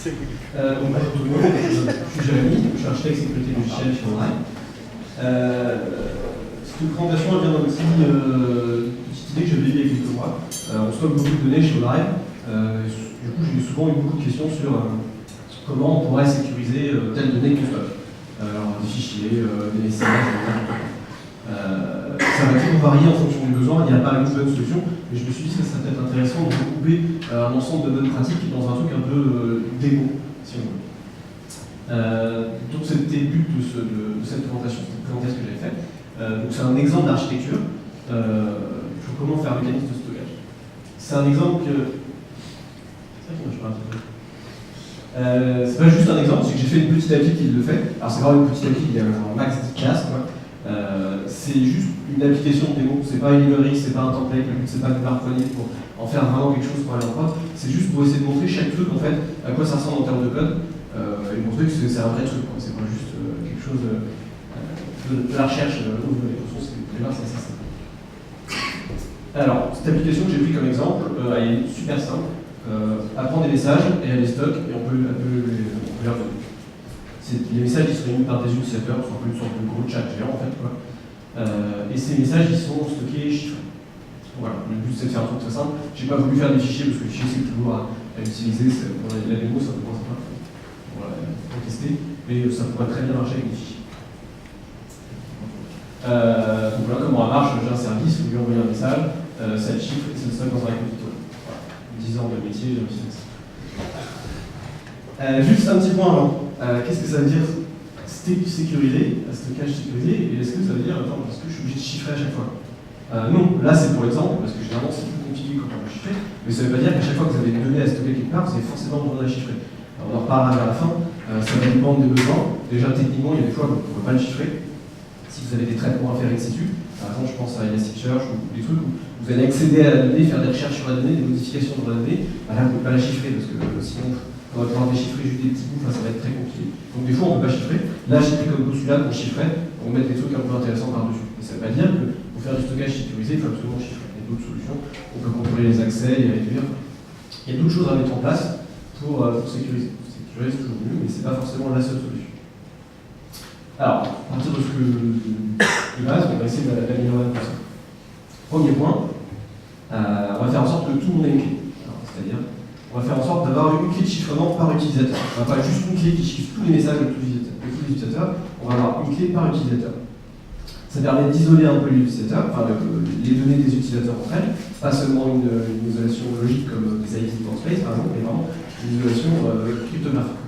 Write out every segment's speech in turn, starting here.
Bonjour tout le monde, je suis Jérémy, je suis architecte sécurité logicielle chez Online. Cette présentation vient d'un petite idée que j'avais eue il y a quelques mois. On stocke beaucoup de données chez Online. Du coup, j'ai souvent eu beaucoup de questions sur comment on pourrait sécuriser telle donnée que stocke. Alors, des fichiers, des messages, ça va toujours varier en fonction du besoin, il n'y a pas une bonne solution, mais je me suis dit que ça serait peut-être intéressant de regrouper un ensemble de bonnes pratiques dans un truc un peu démo, si on veut. Donc c'était le but de cette présentation, cette présentation que j'avais faite. Donc c'est un exemple d'architecture pour comment faire un mécanisme de stockage. C'est un exemple que... C'est vrai qu'il marche pas un petit peu. C'est pas juste un exemple, c'est que j'ai fait une petite appli qui le fait. Alors c'est vraiment une petite appli, il y a un max 10 classes, quoi. C'est juste une application de démo, c'est pas une librairie, c'est pas un template, le but c'est pas de l'arpoigner pour en faire vraiment quelque chose pour aller en prod, c'est juste pour essayer de montrer chaque truc en fait, à quoi ça ressemble en termes de code, et montrer que c'est un vrai truc, c'est pas juste quelque chose de la recherche, de toute façon c'est ça. Alors, cette application que j'ai pris comme exemple, elle est super simple, elle prend des messages et elle les stocke et on peut les revenir. Les messages qui sont émis par des utilisateurs sont un peu une sorte de gros chat géant en fait, quoi. Et ces messages ils sont stockés chiffrés. Voilà, le but c'est de faire un truc très simple. J'ai pas voulu faire des fichiers parce que les fichiers c'est toujours à utiliser, pour la démo ça peut pas pour tester, mais ça pourrait très bien marcher avec des fichiers. Donc voilà comment ça marche, j'ai un service, vous lui envoyez un message, ça le chiffre et ça le stocke dans un repository. Voilà. 10 ans de métier, j'ai réussi ça. Juste un petit point avant. Qu'est-ce que ça veut dire sécuriser, stockage sécurisé, et est-ce que ça veut dire, attends, est-ce que je suis obligé de chiffrer à chaque fois? Non, là c'est pour l'exemple, parce que généralement c'est plus compliqué quand on peut chiffrer, mais ça ne veut pas dire qu'à chaque fois que vous avez une donnée à stocker quelque part, vous avez forcément besoin de la chiffrer. Alors, on en reparlera vers la fin, ça va dépendre des besoins. Déjà techniquement, il y a des fois où vous ne pouvez pas le chiffrer. Si vous avez des traitements à faire in situ, par exemple je pense à Elasticsearch ou des trucs où vous allez accéder à la donnée, faire des recherches sur la donnée, des modifications sur la donnée, là vous ne pouvez pas la chiffrer, parce que sinon on va pouvoir déchiffrer juste des petits bouts, ça va être très compliqué. Donc des fois on ne peut pas chiffrer. Là j'ai pris comme postulat qu'on chiffrait, on met des trucs un peu intéressants par-dessus. Mais ça ne veut pas dire que pour faire du stockage sécurisé, il faut absolument chiffrer. Il y a d'autres solutions, on peut contrôler les accès, les réduire. Il y a d'autres choses à mettre en place pour sécuriser. Sécuriser c'est toujours mieux, mais ce n'est pas forcément la seule solution. Alors, à partir de ce que de base, on va essayer d'améliorer tout ça. Premier point, on va faire en sorte que tout le monde ait une clé. C'est-à-dire, on va faire en sorte d'avoir une clé de chiffrement par utilisateur. On va pas juste une clé qui chiffre tous les messages de tous les utilisateurs, on va avoir une clé par utilisateur. Ça permet d'isoler un peu les utilisateurs, enfin les données des utilisateurs entre elles, pas seulement une isolation logique comme des ID namespace par exemple, mais vraiment une isolation cryptographique.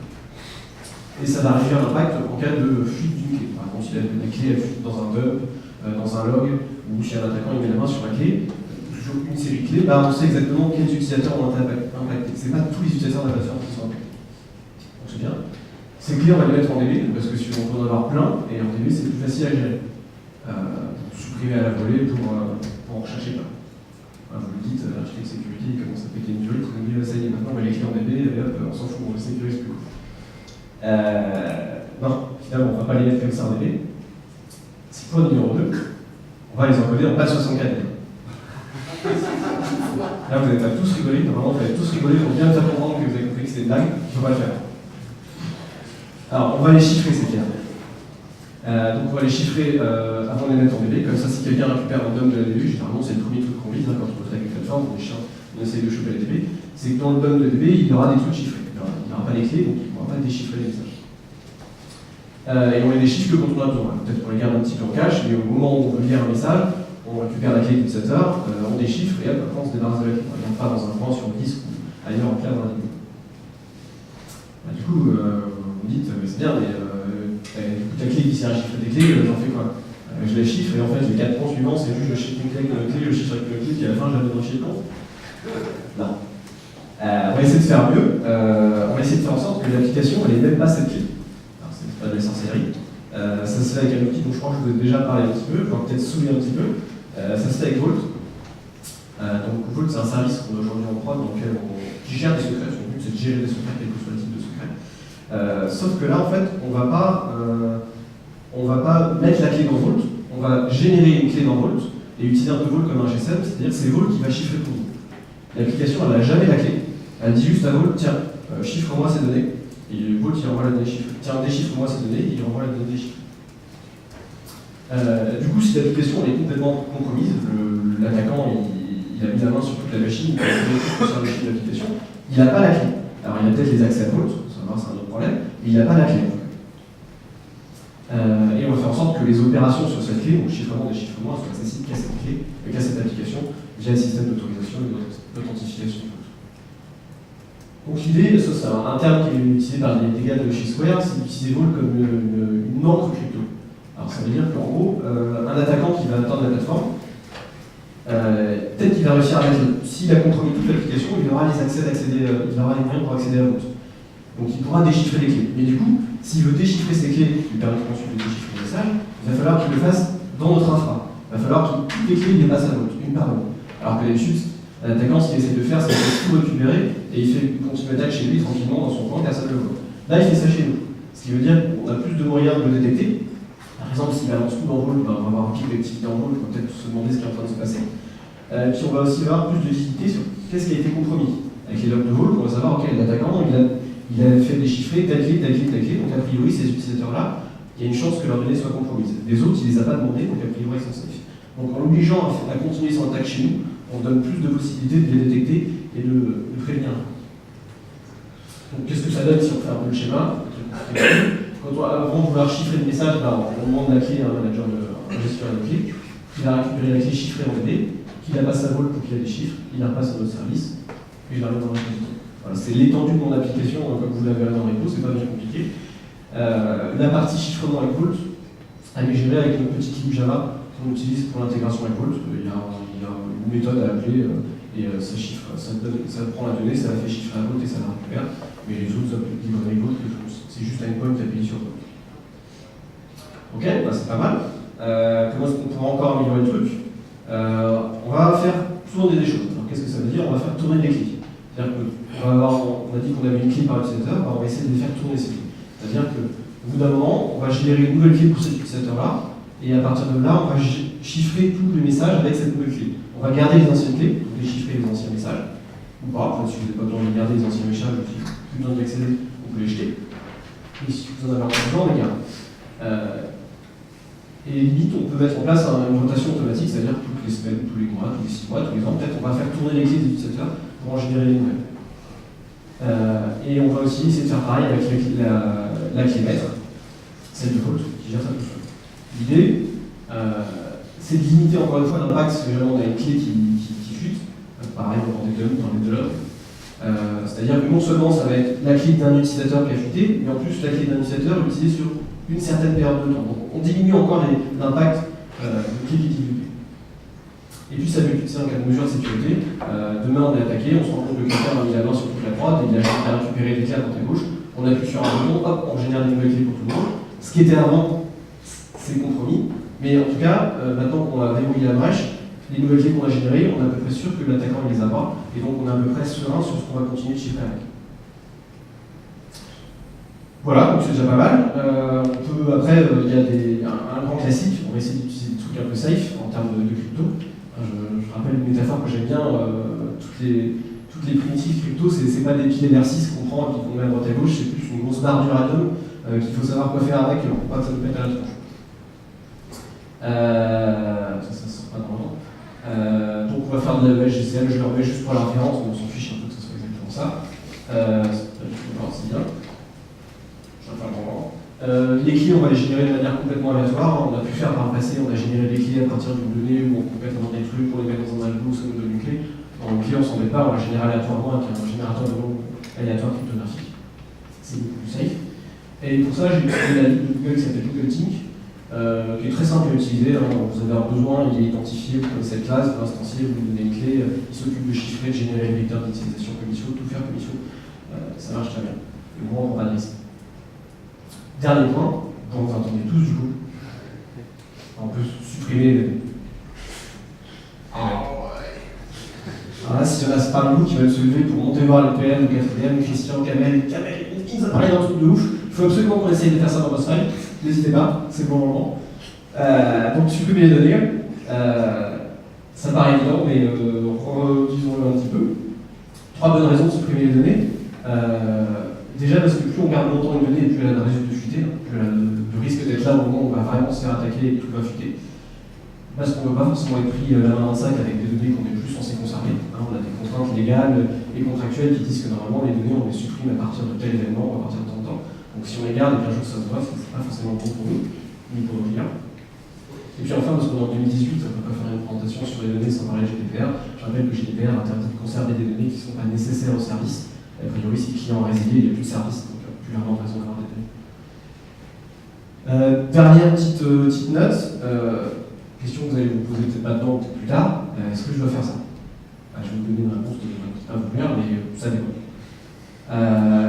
Et ça va réduire l'impact en cas de fuite d'une clé. Par exemple, si la clé elle fuite dans un dump, dans un log, ou si un attaquant met la main sur la clé, toujours une série de clés, on sait exactement quels utilisateurs ont été impactés. Ce n'est pas tous les utilisateurs de la plateforme qui sont impactés. Donc c'est bien. Ces clés, on va les mettre en DB, parce que si on peut en avoir plein, et en DB, c'est plus facile à gérer. Supprimer à la volée pour en rechercher plein. Vous le dites, l'architecte sécurité, il commence à péter une durée, il dit, ça y est, maintenant on va les clés en DB, et hop, on s'en fout, on les sécurise plus. Non, finalement, on ne va pas les mettre comme ça en DB. C'est point numéro 2, on va les encoder en base 64. Là, vous n'avez pas tous rigolé, normalement, vous allez tous rigoler pour bien faire comprendre que vous avez compris que c'était une blague, il ne faut pas le faire. Alors, on va les chiffrer, c'est clair. Donc, on va les chiffrer avant de les mettre en DB, comme ça, si quelqu'un récupère un DOM de la DB, généralement, c'est le premier truc qu'on vise, quand on peut traiter une plateforme, on essaie de choper la DB, c'est que dans le DOM de DB, il y aura des trucs chiffrés. Il n'y aura pas les clés, donc il ne pourra pas déchiffrer les messages. Et on les déchiffre que quand on a besoin. Peut-être qu'on les garde un petit peu en cache, mais au moment où on veut lire un message, on récupère la clé d'utilisateur, on déchiffre et hop, après on se débarrasse de la clé. On ne pas dans un coin sur le disque ou ailleurs en clair dans la DB. Du coup, vous me dites, c'est bien, mais ta clé qui sert à chiffrer des clés, j'en fais quoi? Je les chiffre et en fait, les 4 points suivants, c'est juste je chiffre une clé avec une clé, je chiffre avec une clé, puis à la fin, je la mets dans le chiffre compte. Non. On va essayer de faire mieux, on va essayer de faire en sorte que l'application elle n'ait même pas cette clé. Alors c'est pas de la sorcellerie, ça se fait avec un outil dont je crois que je vous ai déjà parlé un petit peu, je vais peut-être souligner un petit peu, ça se fait avec Vault. Donc Vault c'est un service qu'on a aujourd'hui en prod qui gère des secrets, son but c'est de gérer des secrets, quel que soit le type de secret. Sauf que là en fait on va pas mettre la clé dans Vault, on va générer une clé dans Vault et utiliser un peu Vault comme un GSM, c'est-à-dire que c'est Vault qui va chiffrer pour nous. L'application elle n'a jamais la clé. Elle dit juste à Vault, tiens, chiffre-moi ces données. Et Vault, il renvoie la donnée chiffrée. Tiens, déchiffre-moi ces données, il renvoie la donnée déchiffrée. Du coup, si l'application est complètement compromise, l'attaquant il a mis la main sur toute la machine, il a sur la machine d'application, il n'a pas la clé. Alors il a peut-être les accès à Vault, ça va, c'est un autre problème, mais il n'a pas la clé. Et on va faire en sorte que les opérations sur cette clé, donc chiffrement, déchiffrement, soient accessibles qu'à cette clé, qu'à cette application, via le système d'autorisation et d'authentification. Donc l'idée, ça c'est un terme qui est utilisé par les gars de chez Square, c'est d'utiliser Vault comme une encre crypto. Alors ça veut dire qu'en gros, un attaquant qui va atteindre la plateforme, peut-être qu'il va réussir à mettre, s'il a compromis toute l'application, il aura les accès il aura les moyens pour accéder à Vault. Donc il pourra déchiffrer les clés. Mais du coup, s'il veut déchiffrer ces clés, qui lui permettent ensuite de déchiffrer le message, il va falloir qu'il le fasse dans notre infra. Il va falloir que toutes les clés les passent à Vault, une par une. Alors que d'habitude, l'attaquant, ce qu'il essaie de faire, c'est de tout récupérer et il fait une continue attaque chez lui tranquillement dans son coin, personne ne le voit. Là, il fait ça chez nous. Ce qui veut dire qu'on a plus de moyens de le détecter. Par exemple, s'il balance tout dans Vault, on va avoir un pic d'activité en Vault, on va peut-être se demander ce qui est en train de se passer. Puis on va aussi avoir plus de visibilité sur qu'est-ce qui a été compromis. Avec les logs de Vault, on va savoir, ok, l'attaquant, il a fait déchiffrer telle clé, donc a priori, ces utilisateurs-là, il y a une chance que leur donnée soit compromise. Les autres, il ne les a pas demandés, donc a priori, ils sont safe. Donc en l'obligeant à continuer son attaque chez nous, on donne plus de possibilités de les détecter et de prévenir. Donc qu'est-ce que ça donne si on fait un peu le schéma? Avant de vouloir chiffrer le message, on demande la clé à un manager, un gestionnaire de clé, qui va récupérer la clé chiffrée en données, qui la passe à Vault pour qu'il la déchiffre, il la repasse à notre service, et je la mets dans la repository. Voilà, c'est l'étendue de mon application, comme vous l'avez dans Repo, c'est pas bien compliqué. La partie chiffrement avec Vault, elle est gérée avec une petite libre Java qu'on utilise pour l'intégration avec Vault. Il y a une méthode à appeler et ça chiffre, ça prend la donnée, ça la fait chiffrer à Vault et ça la récupère. Mais les autres libres avec Vault, c'est juste un endpoint appuyé sur Vault. Ok, bah c'est pas mal. Comment est-ce qu'on pourra encore améliorer le truc? On va faire tourner des choses. Alors qu'est-ce que ça veut dire? On va faire tourner des clés. C'est-à-dire qu'on a dit qu'on avait une clé par utilisateur, on va essayer de les faire tourner ces clés. C'est-à-dire qu'au bout d'un moment, on va générer une nouvelle clé pour cet utilisateur-là, et à partir de là, on va chiffrer tous les messages avec cette nouvelle clé. On va garder les anciennes clés, donc déchiffrer les anciens messages, ou pas, si vous n'avez pas besoin de garder les anciens messages, si vous n'avez plus besoin d'y accéder, on peut les jeter. Et si vous en avez encore besoin, on les garde. Et limite, on peut mettre en place une rotation automatique, c'est-à-dire toutes les semaines, tous les mois, tous les 6 mois, tous les ans, peut-être on va faire tourner les clés des utilisateurs pour en générer les nouvelles. Et on va aussi essayer de faire pareil avec la clé maître, celle de Vault, qui gère ça tout seul. L'idée, c'est de limiter encore une fois l'impact si vraiment on a une clé qui chute, pareil dans les deux logs. C'est-à-dire que non seulement ça va être la clé d'un utilisateur qui a chuté, mais en plus la clé d'un utilisateur utilisée sur une certaine période de temps. Donc on diminue encore l'impact de clé qui est divulguée. Et puis ça veut utiliser un cas de mesure de sécurité. Demain on est attaqué, on se rend compte que quelqu'un a mis la main sur toute la prod, et il a récupéré les clés à droite à gauche, on appuie sur un bouton, hop, on génère des nouvelles clés pour tout le monde. Ce qui était avant, c'est compromis, mais en tout cas, maintenant qu'on a verrouillé la brèche, les nouvelles clés qu'on a générées, on est à peu près sûr que l'attaquant ne les a pas, et donc on est à peu près serein sur ce qu'on va continuer de chiffrer avec. Voilà, donc c'est déjà pas mal. Après, il y a un grand classique, on va essayer d'utiliser des trucs un peu safe en termes de crypto. Je rappelle une métaphore que j'aime bien, toutes les primitives crypto, c'est pas des piliers d'R6 qu'on prend et qu'on met à droite à gauche, c'est plus une grosse barre d'uranium qu'il faut savoir quoi faire avec pour pas que ça nous pète à la tronche. Ça sort pas dans le donc on va faire de la GCL, je le remets juste pour la référence, on s'en fiche un peu que ce soit exactement ça. C'est bien. Les clés, on va les générer de manière complètement aléatoire. On a pu faire par le passé, on a généré des clés à partir d'une donnée où on complète dans des trucs pour les mettre dans un algo, ça nous donne une clé. Dans le clé, on s'en met pas, on la génère aléatoirement avec un générateur de mots aléatoire cryptographique. C'est beaucoup plus safe. Et pour ça, j'ai utilisé la libre de Google qui s'appelle Google Tink, qui est très simple à utiliser. Vous avez un besoin, il est identifié comme cette classe, vous l'instanciez, vous lui donnez une clé, il s'occupe de chiffrer, de générer le vecteur d'utilisation comme il faut, tout faire comme il faut. Ça marche très bien. Le moins, on va pas de risque. Dernier point, dont vous entendez tous du coup, on peut supprimer alors là, s'il y en a parmi vous qui veulent se lever pour monter voir le PM, le quatrième, Christian, Kamel, ils ont parlé d'un truc de ouf, il faut absolument qu'on essaye de faire ça dans votre file, n'hésitez pas, c'est le bon moment. Donc supprimer les données, ça paraît évident, mais disons-le un petit peu. 3 bonnes raisons de supprimer les données. Déjà parce que plus on garde longtemps une donnée, plus elle a de risque de fuiter, plus elle a de risque d'être là au moment où on va vraiment se faire attaquer et tout va fuiter. Parce qu'on ne veut pas forcément être pris la main dans le sac avec des données qu'on n'est plus censé conserver. On a des contraintes légales et contractuelles qui disent que normalement les données on les supprime à partir de tel événement ou à partir de tant de temps. Donc si on les garde et qu'un jour ça se voit, ce n'est pas forcément bon pour nous, ni pour nos clients. Et puis enfin, parce qu'on est en 2018, on ne peut pas faire une présentation sur les données sans parler GDPR. Je rappelle que GDPR interdit de conserver des données qui ne sont pas nécessaires au service. A priori, si le client a résilié, il n'y a plus de service, donc plus vraiment de raison d'avoir des données. Dernière petite note, question que vous allez vous poser peut-être pas dedans, peut-être plus tard. Est-ce que je dois faire ça? Je vais vous donner une réponse qui ne va pas vous plaire, mais ça dépend.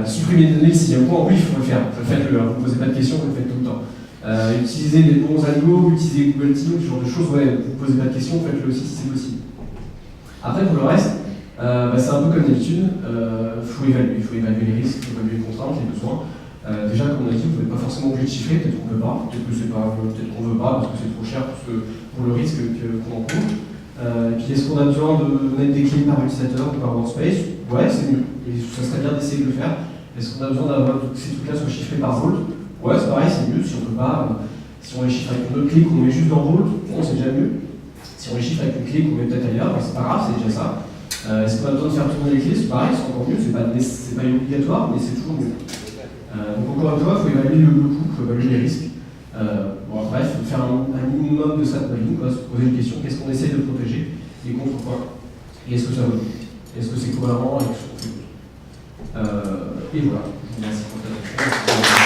Supprimer des données, s'il y a un point, oui, il faut le faire. Faites-le, hein. Vous ne posez pas de questions, vous le faites tout le temps. Utiliser des bons algos, utiliser Google Teams, ce genre de choses, ouais, vous ne posez pas de questions, faites-le aussi si c'est possible. Après, pour le reste, c'est un peu comme d'habitude, il faut évaluer les risques, il faut évaluer les contraintes, les besoins. Déjà, comme on a dit, vous n'êtes pas forcément obligé de chiffrer, peut-être qu'on ne peut pas, peut-être qu'on ne veut pas parce que c'est trop cher pour le risque qu'on encourt. Et puis, est-ce qu'on a besoin de mettre des clés par utilisateur ou par workspace? Ouais, c'est mieux. Et ça serait bien d'essayer de le faire. Est-ce qu'on a besoin d'avoir que ces trucs-là soient chiffrés par Vault? Ouais, c'est pareil, c'est mieux. Si on peut pas, si on les chiffre avec une autre clé qu'on met juste dans Vault, bon, c'est déjà mieux. Si on les chiffre avec une clé qu'on met peut-être ailleurs, ben, c'est pas grave, c'est déjà ça. Est-ce qu'on a besoin de faire tourner les clés? C'est pareil, c'est encore mieux. C'est pas obligatoire, mais c'est toujours mieux. Donc encore une fois, il faut évaluer le coût, il faut évaluer les risques. Bref, faire un minimum de ça de se poser une question, qu'est-ce qu'on essaie de protéger et contre quoi? Et est-ce que ça vaut? Est-ce que c'est cohérent avec ce qu'on fait? Et voilà, je vous remercie pour votre attention.